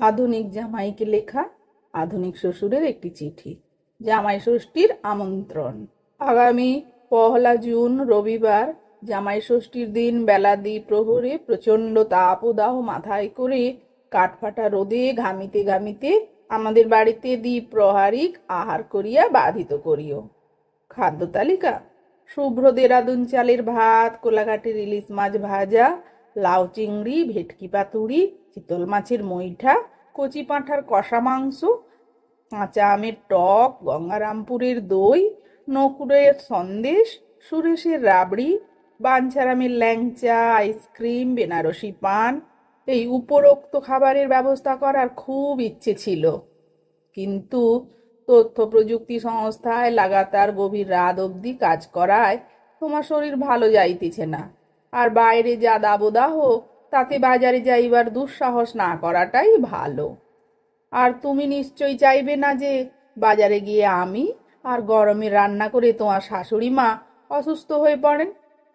আধুনিক জামাইকে লেখা আধুনিক শ্বশুরের একটি চিঠি। জামাই ষষ্ঠীর আমন্ত্রণ। আগামী 1 জুন রবিবার জামাই ষষ্ঠীর দিন বেলা দ্বিপ্রহরে প্রচণ্ড তাপদাহ মাথায় করে কাঠফাটা রোদে ঘামিতে ঘামিতে আমাদের বাড়িতে দ্বিপ্রহারিক আহার করিয়া বাধিত করিও। খাদ্য তালিকা: শুভ্র দেরাদুন চালের ভাত, কোলাঘাটের ইলিশ মাছ ভাজা, লাউ চিংড়ি, ভেটকি পাতুড়ি, চিতল মাছের মইঠা, কচি পাঁঠার কষা মাংস, কাঁচা আমের টক, গঙ্গারামপুরের দই, নকুড়ের সন্দেশ, সুরেশের রাবড়ি, বাঞ্ছারামের ল্যাংচা, আইসক্রিম, বেনারসি পান। এই উপরোক্ত খাবারের ব্যবস্থা করার খুব ইচ্ছে ছিল, কিন্তু তথ্য প্রযুক্তি সংস্থায় লাগাতার গভীর রাত অবধি কাজ করায় তোমার শরীর ভালো যাইতেছে না। আর বাইরে যা দাবদাহ, তাতে বাজারে যাইবার দুঃসাহস না করাটাই ভালো। আর তুমি নিশ্চয়ই চাইবে না যে বাজারে গিয়ে আমি আর গরমে রান্না করে তোমার শাশুড়ি মা অসুস্থ হয়ে পড়েন।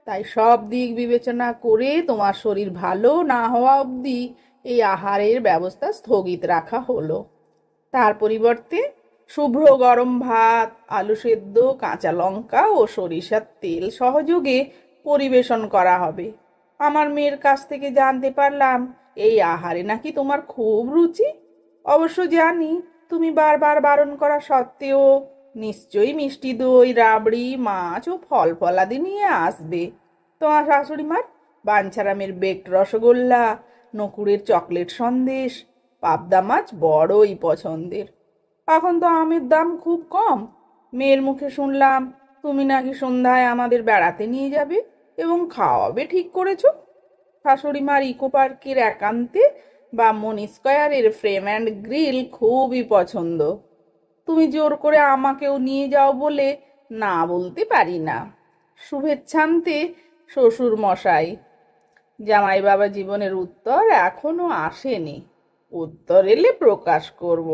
তাই সব দিক বিবেচনা করে তোমার শরীর ভালো না হওয়া অবধি এই আহারের ব্যবস্থা স্থগিত রাখা হলো। তার পরিবর্তে শুভ্র গরম ভাত, আলু সেদ্ধ, কাঁচা লঙ্কা ও সরিষার তেল সহযোগে পরিবেশন করা হবে। আমার মেয়ের কাছ থেকে জানতে পারলাম এই আহারে নাকি তোমার খুব রুচি। অবশ্য জানি তুমি বারবার বারণ করা সত্ত্বেও নিশ্চয়ই মিষ্টি দই, রাবড়ি, মাছ ও ফল ফলাদি নিয়ে আসবে। তোমার শাশুড়িমার বাঞ্ছারামের বেকড রসগোল্লা, নকুড়ের চকলেট সন্দেশ, পাবদা মাছ বড়ই পছন্দের। এখন তো আমের দাম খুব কম। মেয়ের মুখে শুনলাম তুমি নাকি সন্ধ্যায় আমাদের বেড়াতে নিয়ে যাবে এবং খাওয়াবে ঠিক করেছো। শাশুড়িমার ইকো পার্কের একান্তে বা মনি স্কয়ারের ফ্রেম অ্যান্ড গ্রিল খুবই পছন্দ। তুমি জোর করে আমাকেও নিয়ে যাও বলে না বলতে পারি না। শুভেচ্ছান্তে শ্বশুর মশাই। জামাই বাবা জীবনের উত্তর এখনো আসেনি। উত্তর এলে প্রকাশ করব।